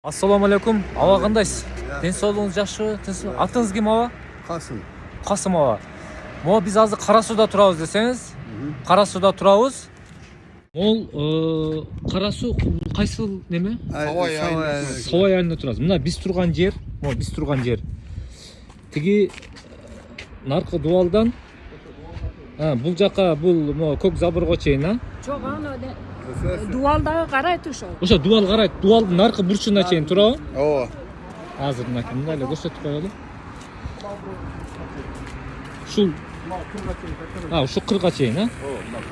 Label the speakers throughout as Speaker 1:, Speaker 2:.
Speaker 1: Assalamu alaikum. Ava kandaysiz? Денсаулығыңыз жақсы? Атыңыз кім ава?
Speaker 2: Қасым.
Speaker 1: Қасым ава. Мо біз азыр Қарасуда тұрабыз десеңіз. Қарасуда тұрабыз. Ол Қарасу қайсыл неме? Сауай айында тұрабыз. Мына біз тұрған жер, мо біз тұрған жер. Тиги нарқы дуалдан бұл жаққа бұл мо көк забырға чейін, а?
Speaker 3: Жоқ, аны дуалдағы қарайды ошол.
Speaker 1: Ошо дуал қарайды. Дуалдың нарқы бурчуна чейин турабы?
Speaker 2: Ооба.
Speaker 1: Азыр мынакей мындай эле көрсөтүп коелу. Ушул ушул кырга чейин, а?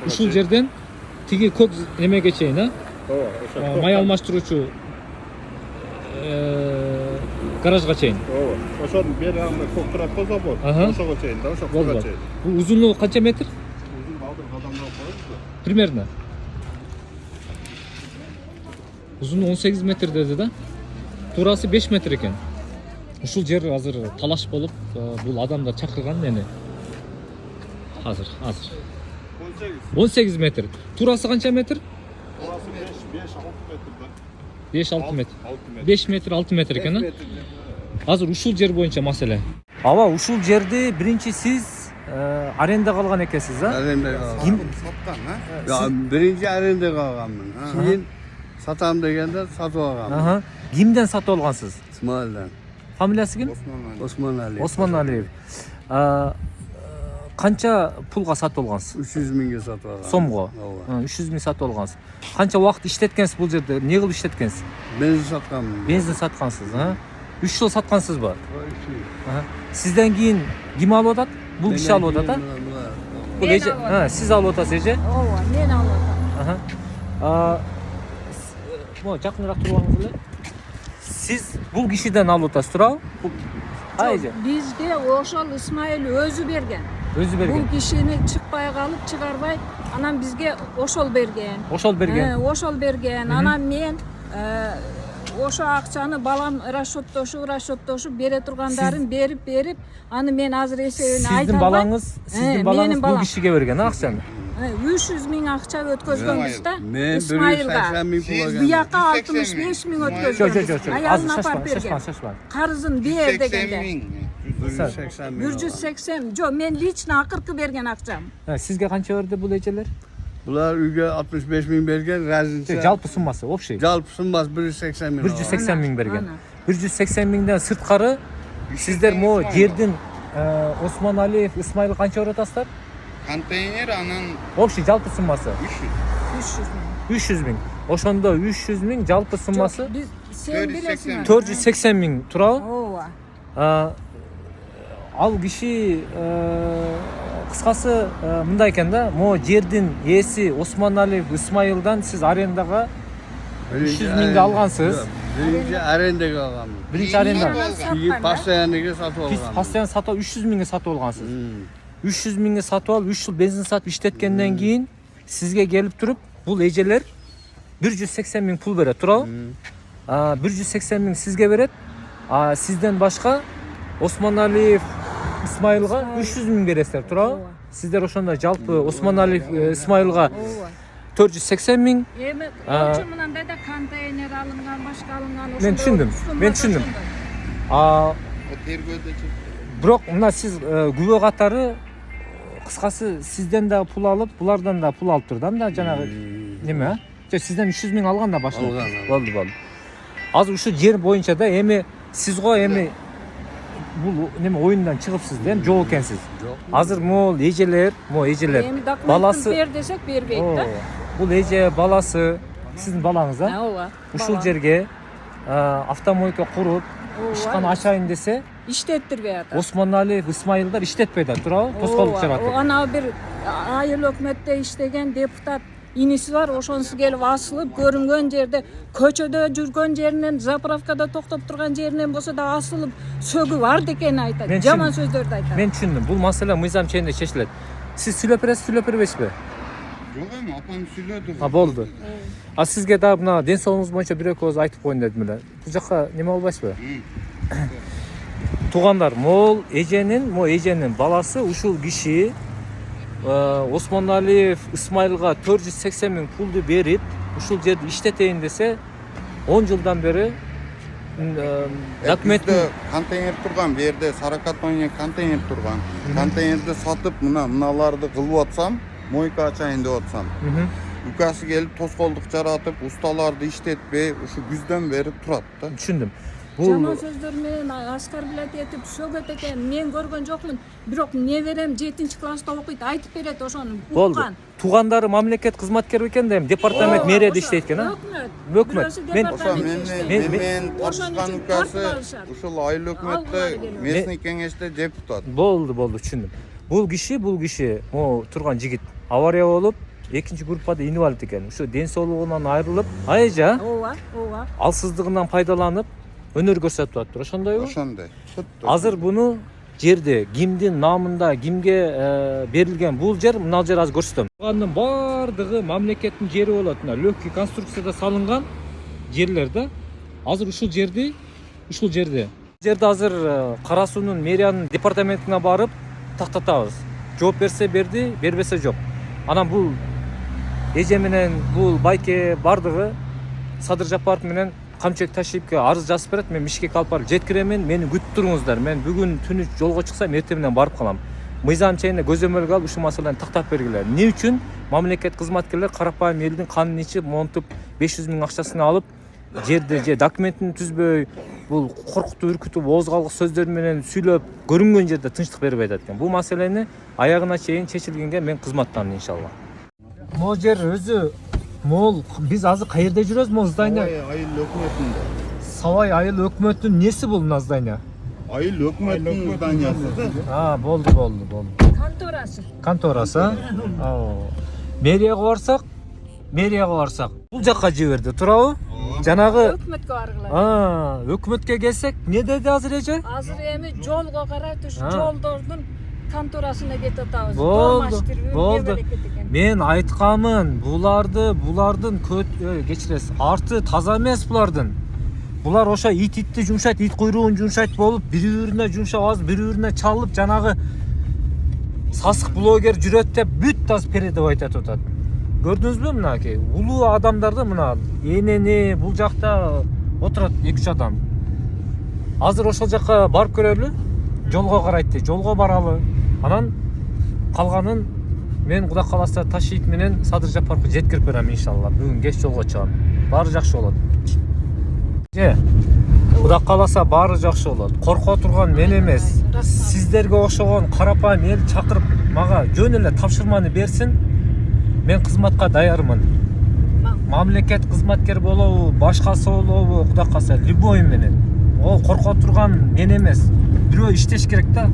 Speaker 1: Ушул жерден тиги көк немеге чейин, а?
Speaker 2: Ооба.
Speaker 1: Май алмаштыруучу гаражга чейин.
Speaker 2: Ооба. Ошонун бери анда көк турат болсо болот. Ошого чейин да, ошо кырга чейин.
Speaker 1: Бул узунлугу канча метр?
Speaker 2: Узун алдыр кадамдан коюпсу.
Speaker 1: Примерно. Uzunluğu 18 metre dedi da. Turası 5 metre eкен. Ушул жер азыр талаш болуп, бул адамдар чакырган мени. Азыр. 18 метр. Турасы канча метр?
Speaker 2: Турасы 5-6 метр.
Speaker 1: 5-6 метр.
Speaker 2: 6 метр.
Speaker 1: 5 метр 6 метр экен, а? Азыр ушул жер боюнча маселе. Аба, ушул жерди биринчи сиз арендага алган экенсиз, а?
Speaker 2: Арендаga алгам.
Speaker 1: Ким
Speaker 2: Саткан, а? Я биринчи арендаga алганмын. Кийин сатам дегенде сатып алганмын.
Speaker 1: Кимден сатып алгансыз?
Speaker 2: Исмаилден.
Speaker 1: Фамилиясы ким?
Speaker 2: Осмон Алиев.
Speaker 1: Осман Алиев. Канча пулга сатып алгансыз?
Speaker 2: 300 миңге сатып алгам.
Speaker 1: Сомго.
Speaker 2: Ооба.
Speaker 1: 300 миң сатып алгансыз. Канча убакыт иштеткенсиз бул жерде? Эмне кылып иштеткенсиз?
Speaker 2: Бензин сатканмын.
Speaker 1: Бензин саткансыз, а? 3 жыл саткансызбы? Сизден кийин ким алып атат? Бул киши алып атат, а? Бул эже, сиз алып атасыз эже?
Speaker 3: Ооба, мен алып атам.
Speaker 1: Мо жакыныраак туруңуз эле. Сиз бул кишиден алып атасыз, туурабы? Эже.
Speaker 3: Бизге ошол Исмаил өзү берген.
Speaker 1: Өзү
Speaker 3: Бул
Speaker 1: берген.
Speaker 3: кишини чыкпай калып, чыгарбай, анан бизге ошол берген.
Speaker 1: Ошол берген.
Speaker 3: Ошол берген. Анан мен ошо акчаны балам расчеттошуп бере тургандарын берип, аны мен азыр эсебин айта албайм.
Speaker 1: Сиздин балаңыз бул кишиге берген акчаны.
Speaker 3: 300 миң акча өткөзгөнбүз да.
Speaker 2: Мен
Speaker 3: Исмаилга.
Speaker 2: 180 миң пул алгам.
Speaker 3: Буяка 65 миң өткөзгөнбүз. Аялына апарып берген.
Speaker 1: Шашпан.
Speaker 3: Карызын бер дегенде.
Speaker 2: 180 миң.
Speaker 3: 180. Жок, мен лично акыркы берген акчам.
Speaker 1: Сизге канча берди бул эжелер?
Speaker 2: Булар үйгө 65 миң берген, разница.
Speaker 1: Жалпы суммасы общий.
Speaker 2: Жалпы суммасы 180 миң.
Speaker 1: 180 миң берген.
Speaker 3: Ана.
Speaker 1: 180 миңден сырткары сиздер мо жердин Осман Алиев, Исмаил канча берип атасыздар?
Speaker 4: Контейнер анан
Speaker 1: Общий жалпы суммасы
Speaker 3: 300 миң.
Speaker 1: 300 миң. Ошондо 300 миң жалпы суммасы
Speaker 3: Биз сен билесиң.
Speaker 1: 480 миң турабы?
Speaker 3: Ооба.
Speaker 1: Ал киши кыскасы мындай экен да, мо жердин ээси Осман Алиев Исмаилдан сиз арендага 300 миңге алгансыз.
Speaker 2: Биринчи арендага алганмын.
Speaker 1: Биринчи аренда.
Speaker 2: Кийин постоянныйга сатып
Speaker 1: Биз
Speaker 2: алганмын.
Speaker 1: постоянно сатып 300 миңге сатып алгансыз. 300 миңге сатып алып, 3 жыл бензин сатып иштеткенден кийин сизге келип туруп, бул эжелер 180 миң пул берет, туурабы? 180 миң сизге берет. Сизден башка Осман Алиев Исмаилга 300 миң бересиздер, туурабы? Сиздер ошондо жалпы Осман Алиев Исмаилга 480 миң.
Speaker 3: Эми ошо мынандай да контейнер алынган, башка алынган ошондой.
Speaker 1: Мен түшүндүм.
Speaker 4: тергөөдө чыкты.
Speaker 1: Бирок мына сиз күбө катары кыскасы сизден да пул алып, булардан да пул алып тур да, мында жанагы неме, а? Же сизден 300 миң алган да башында.
Speaker 2: Алган.
Speaker 1: Болду. Азыр ушу жер боюнча да эми сиз го эми бул неме оюндан чыгыпсыз да, эми жок экенсиз. Азыр могул эжелер,
Speaker 3: Эми документ
Speaker 1: баласы
Speaker 3: бер десек бербейт да.
Speaker 1: бул эже баласы сиздин балаңыз, а?
Speaker 3: Ооба.
Speaker 1: Ушул жерге автомойка куруп, ишканы ачайын десе,
Speaker 3: иштеттирбей атат.
Speaker 1: Осман Алиев Исмаилдар иштетпей да, туурабы? Тоскоолдук чыгат.
Speaker 3: Ана бир айыл өкмөттө иштеген депутат иниси бар, ошонусу келип асылып көрүнгөн жерде, көчөдө жүргөн жеринен, заправкада токтоп турган жеринен болсо да асылып сөгүп арды экенин айтат. Жаман сөздөрдү айтат.
Speaker 1: Мен түшүндүм. Бул маселе мыйзам чегинде чечилет. Сиз сүйлөп бересизби?
Speaker 4: Жок эми апам сүйлөдү.
Speaker 1: Болду. Сизге дагы мына денсаулыгыңыз боюнча бир экөөз айтып коеюн дедим эле. Бул жака неме албайсызбы? Туугандар, могул эженин баласы ушул киши Осман Алиев Исмаилга 480 миң пулду берип, ушул жерди иштетейин десе, 10 жылдан бери документтин
Speaker 4: Bizde konteyner turgan, bu yerde Sarakatonya konteyner turgan. Konteynerde satıp mınalardı kılıp atsam, moyka açayın dep atsam. Ukası gelip toskolduk jaratıp, ustalardı işletpey, şu güzden beri turatdı.
Speaker 1: түшүндүм.
Speaker 3: Жаман
Speaker 1: Бул
Speaker 3: сөздөр менен оскорблять этип сөгөт экен. Мен көргөн жокмун. Бирок неберем 7-класста окуйт, айтып берет ошону.
Speaker 1: болду. Туугандары мамлекет кызматкер экен да, эми департамент мэрияда иштейт экен, а? Өкмөт. Мен
Speaker 4: Men tartışkan ukası, uşul ayıl hükümette, mesni kengeçte deputat.
Speaker 1: болду, түшүндүм. Бул киши, могу турган жигит авария болуп, экинчи группада инвалид экен. Ушу ден соолугунан айрылып, айжа
Speaker 3: Ооба.
Speaker 1: алсыздыгынан пайдаланып өнөр көрсөтүп атыптыр. Ошондойбу?
Speaker 4: Oşanday.
Speaker 1: Азыр буну жерде кимдин намында кимге берилген бул жер, мына жер азыр көрсөтөм. Буганын бардыгы мамлекеттин жери болот. Мына легкий конструкцияда салынган жерлер да. Азыр ушул жерде азыр Кара суунун мэриянын департаментине барып тактатабыз. Жооп берсе берди, бербесе жок. Анан бул эже менен бул байке бардыгы Садыр Жапаров менен камчек ташипке арыз жазып берет. Мен Бишкек алып барып жеткиремин, мени күтүп туруңуздар. Мен бүгүн түнү жолго чыксам, эртең менен барып калам. Мыйзам чейинде көзөмөлгө алып ушул маселени тактап бергиле. Эмне үчүн мамлекет кызматкерлер карапайым элдин канын ичип, монтуп 500 000 акчасын алып, жерде же документин түзбөй, бул коркутуп, үркүтүп, оозгалык сөздөр менен сүйлөп, көрүнгөн жерде тынчтык бербей атат экен. Бул маселени аягына чейин чечилгенге мен кызматтанам иншалла. Могу жер өзү мол, биз азыр каерде жүрөбүз? Могу здание
Speaker 4: Ayıl hükümetinde.
Speaker 1: Савай айыл өкмөттүн неси бул мына здание?
Speaker 4: Ayıl hükümetinin zdaniyası da.
Speaker 1: Болду. Конторасы, а? Мэрияга барсак, бул жакка жиберди, туурабы? Жанагы
Speaker 3: Өкмөткө баргыла.
Speaker 1: өкмөткө келсек, не деди азыр эже?
Speaker 3: Азыр эми жолго карайт, ушу жолдордун конторасына кетип атабыз.
Speaker 1: Болду. Мен айткамын, булардын кечиресиз, арты таза эмес булардын. Булар ошо итти жумшайт, ит куйруун жумшайт болуп, бири-бирине жумшап, азыр бири-бирине чалып, жанагы сасык блогер жүрөт деп бүт аз пере деп айтып атат. Көрдүңүзбү мынакей? Улуу адамдарды мына энени бул жакта отурат 2-3 адам. Азыр ошол жакка барып көрөлү. Жолго карайт, жолго баралы. Анан калганын мен Кудай кааласа Ташит менен Садыр Жапаровго жеткирип берем иншалла. Бүгүн кеч жолго чыгам. Баары жакшы болот. Кудай кааласа баары жакшы болот. Корко турган мен эмес. Сиздерге окшогон карапайым эл чакырып мага жөн эле тапшырманы берсин. Мен кызматка даярмын. Мамлекет кызматкер болобу, башкасы болобу, Кудай кааласа любой менен. Ол корко турган мен эмес. Бирөө иштеш керек да.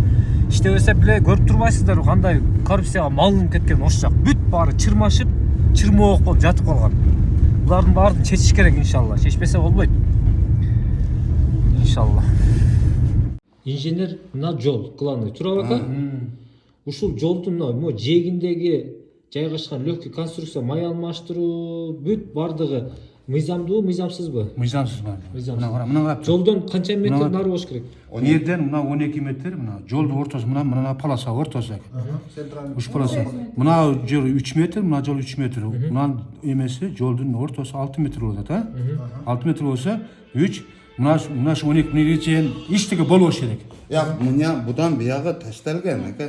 Speaker 1: İşte bile görüp turbaysızlar kандай korrupsияга малынып кеткен ош жак. Бүт баары чырмашып, чырмоок болуп жатып калган. Булардын баарын чечиш керек иншалла. Чечпесе болбойт. Иншалла. Инженер мына жол главный турабы ака? Ушул жолдун мына жээгиндеги жайгашкан легкий конструкция, май алмаштыруу, бүт бардыгы мыйзамдуу, мыйзамсызбы?
Speaker 5: Мыйзамсыз бар.
Speaker 1: Мына карап. Жолдон канча метр нары болуш керек?
Speaker 5: Жерден мына 12 метр, мына жолдун ортосу, мына полоса ортосу. Уш полоса. Мына жол 3 метр, мына жол 3 метр. Мына эмеси жолдун ортосу 6 метр болот, а? 6 метр болсо 3, мына 12 метрге чейин эчтеке болбош керек.
Speaker 4: Ya budan buyagı taştalgan aka.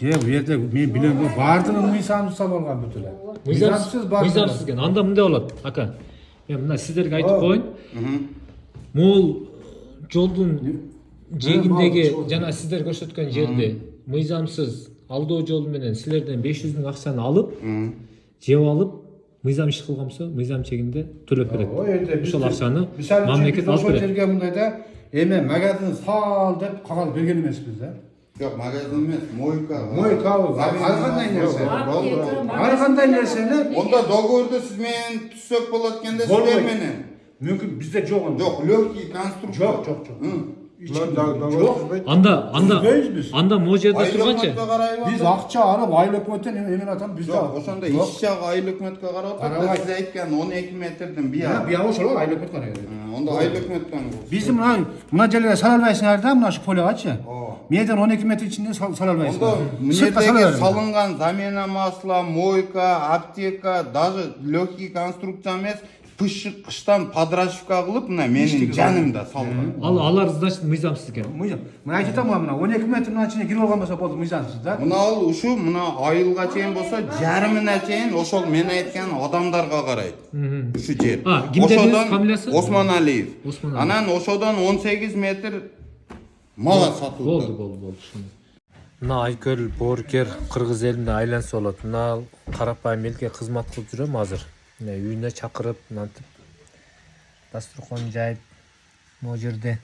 Speaker 5: Же, бу жерде мен билем, бардыгы мыйзамсыз болгон бүт эле.
Speaker 1: Мыйзамсыз экен. Анда мындай болот, ака. Мен мына сиздерге айтып коеюн. Могул жолдун жээгиндеги жана сиздер көрсөткөн жерде мыйзамсыз алдоо жол менен силерден 500 000 акчаны алып, жеп алып, мыйзам иш кылган болсо, мыйзам чегинде төлөп берет. Ошол акчаны мамлекет алып берет.
Speaker 5: Жерге мындайда эме магазин сал деп кагаз берген эмеспиз да.
Speaker 4: Yok magazin emas, moyka.
Speaker 5: Moyka bu. Ар кандай нерсени
Speaker 4: Onda dogovorda siz men tutsök bolatganda sizler meni.
Speaker 5: мүмкүн бизде жок анда.
Speaker 4: Yok, lегкий konstruksiya.
Speaker 5: Жок.
Speaker 1: Анда могу жерде турганчы?
Speaker 5: Биз акча алып айыл өкмөттөн эмен атам бизде.
Speaker 4: Yok, ошондо иш жагы айыл өкмөткө карап атат. Siz айткан 12 метрден бияк.
Speaker 5: Бияк ошол айыл өкмөт карайт.
Speaker 4: Onda айыл өкмөттөн.
Speaker 5: Биз мына жерлерге сала албайсыңар да, мына ушу полягачы. Меден 12 метр ичинде сала албайсыңар.
Speaker 4: Onda мынедеги салынган замена масла, мойка, аптека, даже легкий konstruksiya эмес, кыштан подрашивка кылып мына менин жанымда салган.
Speaker 1: Алар значит мыйзамсыз экен.
Speaker 5: Мыйзам. Мен айтып атам мына 12 метр мына ичине кирип алган болсо болду мыйзамсыз да.
Speaker 4: Мына ал ушу мына айылга чейин болсо жарымына чейин ошол мен айткан адамдарга карайт. Ушу жер.
Speaker 1: Ким дедиңиз фамилиясы?
Speaker 4: Осмоналиев.
Speaker 1: Осмоналиев.
Speaker 4: Анан ошодон 18 метр мага сатылды.
Speaker 1: Болду. Мына Айкөл боорукер кыргыз элинде айланса болот. Мына карапайым элге кызмат кылып жүрөм азыр. Мына үйүнө чакырып, мынтип дасturkon жайып, могу жерде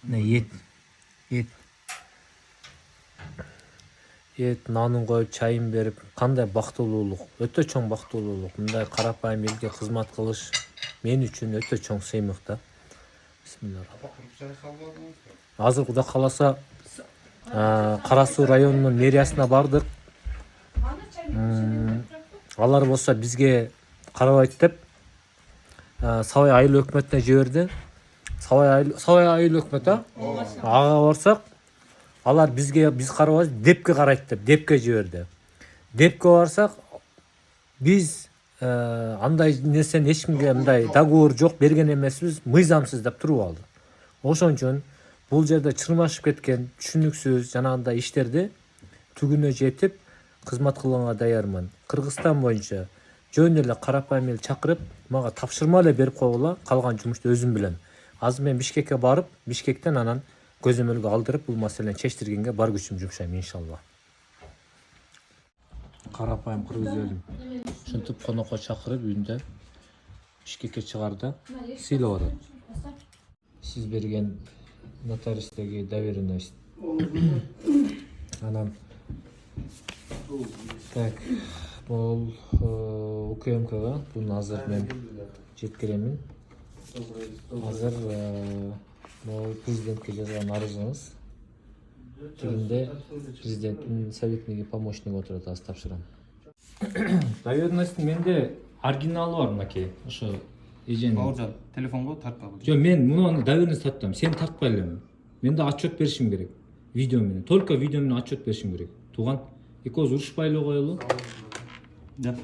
Speaker 1: мына эт нанын коюп, чайын берип, кандай бактылуулук, өтө чоң бактылуулук. Мындай карапайым элге кызмат кылыш мен үчүн өтө чоң сыймык да. Бисмилlah. Азыр Кудай кааласа Кара Суу районунун мэриясына бардык. Алар болсо бизге карабайт деп Сабай айыл өкмөтүнө жиберди. Сабай айыл өкмөт ага барсак, алар биз карабайбыз, депке карайт деп депке жиберди. Депке барсак, биз андай нерсени эч кимге мындай договор жок, берген эмесбиз, мыйзамсыз деп туруп алды. Ошон үчүн бул жерде чырмашып кеткен түшүнүксүз жанагындай иштерди түгүнө жетип кызмат кылганга даярмын. Кыргызстан боюнча жөн эле карапайым эл чакырып, мага тапшырма эле берип койгула, калган жумушту өзүм билем. Азыр мен Бишкекке барып, Бишкектен анан көзөмөлгө алдырып бул маселени чечтиргенге бар күчүм жумшайм иншалла. Карапайым кыргыз элим ушинтип конокко чакырып үйүндө Бишкекке чыгарды, сыйлап атат. Сиз берген нотариустеги доверенность. Анан так, бул УКМКга буну азыр мен жеткиремин. Азыр бул президентке жазган арызыңыз. Тигинде президенттин советниги помощниги отурат, азыр тапшырам. Доверенностьтун менде оригиналы бар мынакей. Ошо эженин.
Speaker 6: Бауыржан, телефонго тартпа.
Speaker 1: Жо, мен муну доверенность тартам. Сен тартпай элем. Менде отчет беришим керек. Видео менен. Только видео менен отчет беришим керек. Туган, экөөбүз урушпай эле коелу.
Speaker 6: Да.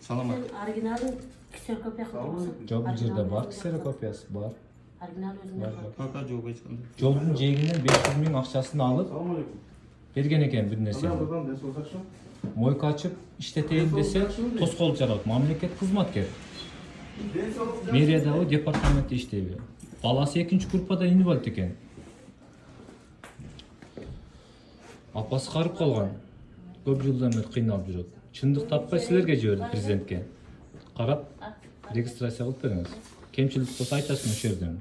Speaker 6: Саламат.
Speaker 7: Оригиналын ксерокопия кылып.
Speaker 1: Жок, бул жерде бар ксерокопиясы бар.
Speaker 7: Оригинал өзүнө.
Speaker 6: Пока жок эчкандай.
Speaker 1: Жолдун жээгинен 500 000 акчасын алып берген экен бир нерсени. Мойка ачып иштетейин десе тоскоол жарат. Мамлекет кызматкер. Мэриядагы департаментте иштейби. Баласы 2-нчи группада инвалид экен. Апасы карып калган. Көп жылдан бери кыйналып жүрөт. Чындык таппай силерге жиберди президентке. Карап, регистрация кылып бериңиз. Кемчилик болсо айтасың ошол жерден.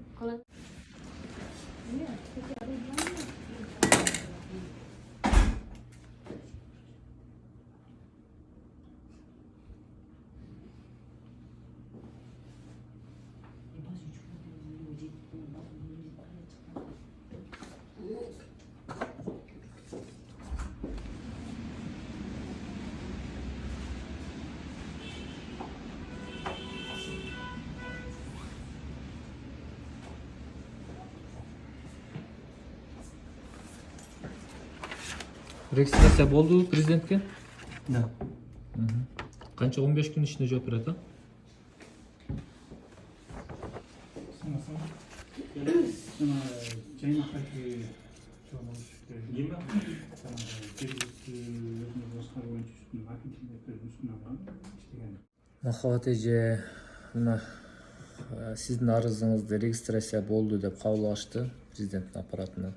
Speaker 1: Регистрация болду президентке?
Speaker 6: Да.
Speaker 1: Канча 15 күн ичинде жооп берет, Махабат эже, мына сиздин арызыңызды регистрация болду деп кабыл алышты президенттин аппаратынан.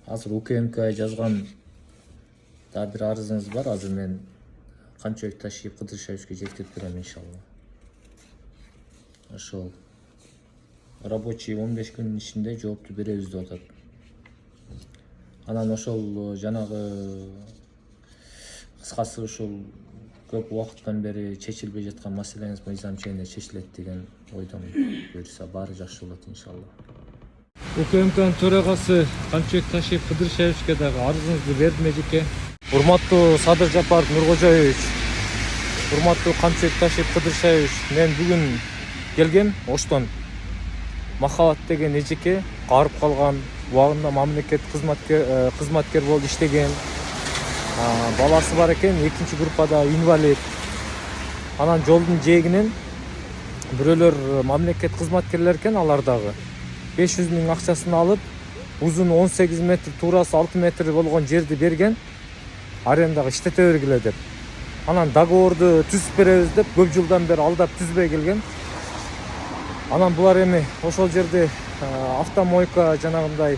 Speaker 1: Азыр УКМК жазган да бир арызыңыз бар. Азыр мен Камчыбек Ташиев Кыдыршевичке жеткирип берем иншалла. Ошол рабочий 15 күнүн ичинде жоопту беребиз деп атат. Анан ошол жанагы кыскасы ушул көп убакыттан бери чечилбей жаткан маселеңиз мыйзам чегинде чечилет деген ойдомун. Буюрса баары жакшы болот иншалла. УКМКнын төрагасы Камчыбек Ташиев Кыдыршевичке дагы арызыңызды бердим эжеке. Урматтуу Садыр Жапаров Нуркожоевич, урматтуу Камчыбек Ташиев Кыдыршевич, мен бүгүн келгем Оштон. Махабат деген эжеке карып калган, убагында мамлекет кызматкер болуп иштеген. Баласы бар экен, 2-нчи группада инвалид. Анан жолдун жээгинен бирөөлөр мамлекет кызматкерлери экен, алар дагы 500 миң акчасын алып, узуну 18 метр, туурасы 6 метр болгон жерди берген, арендага иштете бергиле деп. Анан договорду түзүп беребиз деп көп жылдан бери алдап түзбөй келген. Анан булар эми ошол жерде автомойка жанагындай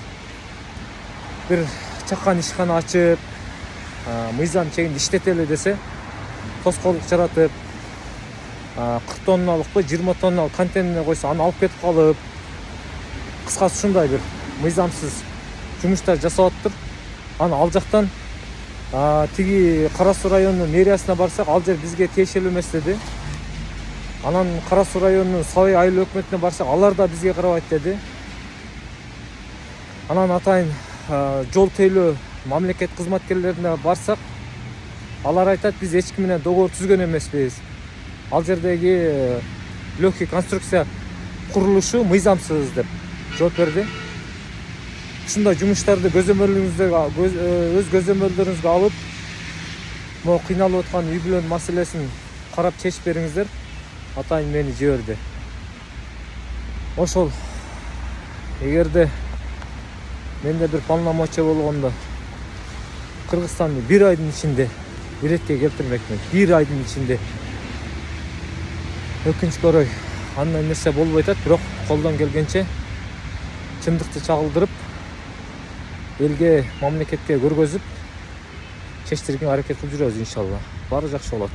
Speaker 1: бир чакан ишкана ачып, мыйзам чегинде иштетели десе, тоскоолдук жаратып, 40 тонналыкпы 20 тонналык контейнерге койсо аны алып кетип калып, кыскасы ушундай бир мыйзамсыз жумуштар жасап атыптыр. Аны ал жактан тиги Кара Суу районунун мэриясына барсак, ал жер бизге тиешелүү эмес деди. Анан Кара Суу районунун Сабай айыл өкмөтүнө барсак, алар да бизге карабайт деди. Анан атайын жол тейлөө мамлекет кызматкерлерине барсак, алар айтат, биз эч ким менен договор түзгөн эмеспиз. Ал жердеги легкий конструкция курулушу мыйзамсыз деп жооп берди. Ушундай жумуштарды өз көзөмөлдөрүңүзгө алып, могу кыйналып аткан үй бүлөнүн маселесин карап чечип бериңиздер. Атайын мени жиберди. Ошол эгерде менде бир полномочия болгондо Кыргызстанды 1 айдын ичинде биретке келтирмекмин. 1 айдын ичинде. Өкүнчкө орой андай нерсе болбой атат, бирок колдон келгенче чындыкты чагылдырып, элге, мамлекетке көргөзүп чечтирүүгө аракет кылып жүрөбүз иншалла. Баары жакшы болот.